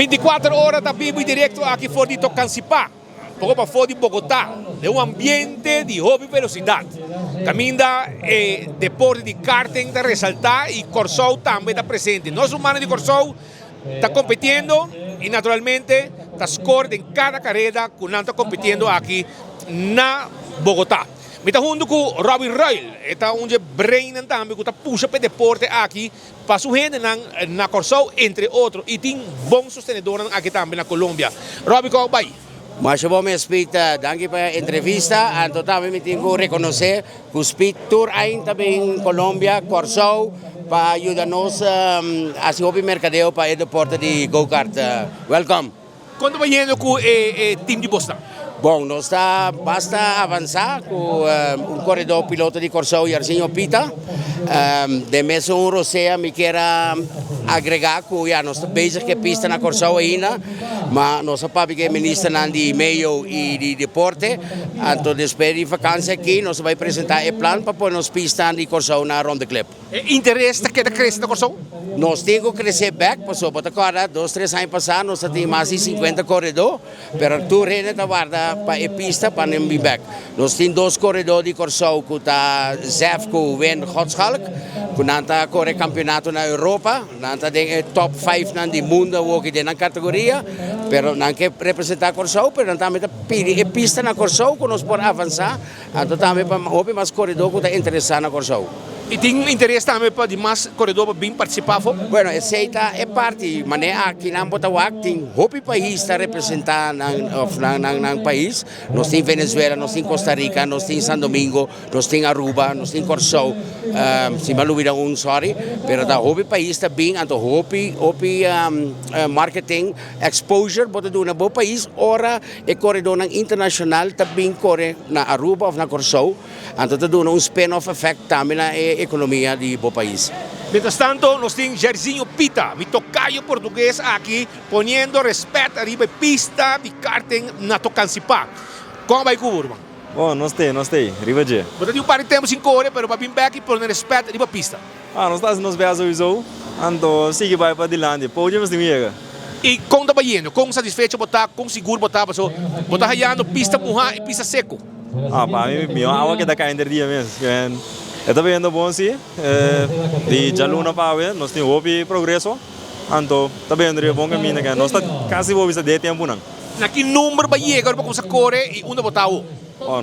24 horas está vivo y directo aquí fuera de Tocancipá, poco para fuera de Bogotá, de un ambiente de hobby velocidad. También da deporte de karting de resaltar y Corsou también está presente. Los humanos de Corsou está compitiendo y naturalmente está score en cada carrera que está compitiendo aquí en Bogotá. Me está junto con Robin Royal, está un brain también que está puxa para deporte aquí para su gente na Corsou, entre otros, y tiene bons sostenedores aquí también en Colombia. Robin, ¿cómo va? Mas bom me speak, danke para entrevista. En total me tengo que reconocer que o speak tour aí também em Colômbia, Corsou, para ajudar-nos a hacer o mercadeo para o deporte de go-kart. Welcome. Quando vai indo com o time de Boston? Bom, nós basta avançar com corredor piloto de Corsou, Jairzinho Pita. De mesmo Rosea me queira agregar que já nós estamos bezig com a pista na Corsou ainda, mas nós sabemos que é ministro de meio e de deporte. Então, depois de vacância aqui, nós vamos apresentar o plano para pôr nos pistas de Corsou na Ronde Clip. Interesse que cresce na Corsou? Nós temos que crescer back, passou para agora, 2-3 anos passados, nós temos mais de 50 corredores, mas tu ainda guarda para a pista para não vir back. Nós temos 2 corredores de Corsou que está Zefco Wen Godschalk, que não está correndo campeonato na Europa, não está em top 5 do mundo na categoria, mas não quer representar Corsou, mas não está a pista na Corsou que nós podemos avançar, então também para o mais corredor que está interessado na Corsou. E tem interesse também para demais corredores vir participar? Bueno, essa é parte, mas aqui na Botawak tem outro país está representando no país. Nós temos Venezuela, nós temos Costa Rica, nós temos São Domingo, nós temos Aruba, nós temos Corsou. Se me olvidar sorry, mas da outro país está bem, então outro marketing exposure para do na bom país. Ora, o corredor internacional também corre na Aruba ou na Corsou, então está dando spin-off effect também na economia de bom país. Mientras tanto, nós temos Jairzinho Pita, mi tocayo português aqui, poniendo respeto arriba pista de karting na Tocancipá. Como vai Cuba, irmão? Bom, nós temos, arriba de. Você tem um par de tempo sem correr, mas para vir back e pôr respeito arriba pista. Nós estamos nos beijos hoje, então sigue vai para adiante, podemos ter. E como está indo? Como satisfeito botar, como seguro botar, pessoal? Botar raiando pista murra e pista seco. Para mim, a água que está caindo dia mesmo. Está vendo bom sim, de jaluna para ver, nós temos um progresso, então está vendo bom caminho, nós está quase vou ver de tempo não. Na que número vai chegar para começar a correr e onde botar o?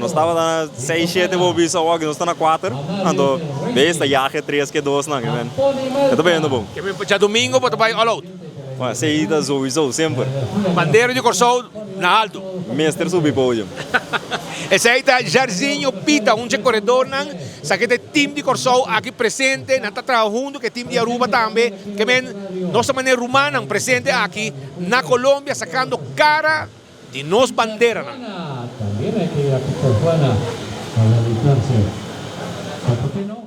Nós estava na 6, 7 vou ver só nós está na 4, então besta já que 3 que 2 não, está vendo bom. Que já domingo botar vai all out. Saída sowieso sempre. Bandeira de Corsou na alto. Mestre subir pódio. Esse aí está Jairzinho Pita, um corredor não, sabe que time de Corsou aqui presente, não está trabalhando que time de Aruba também, que vem nossa maneira humana presente aqui na Colômbia, sacando cara de nos bandeira. También hay que ir a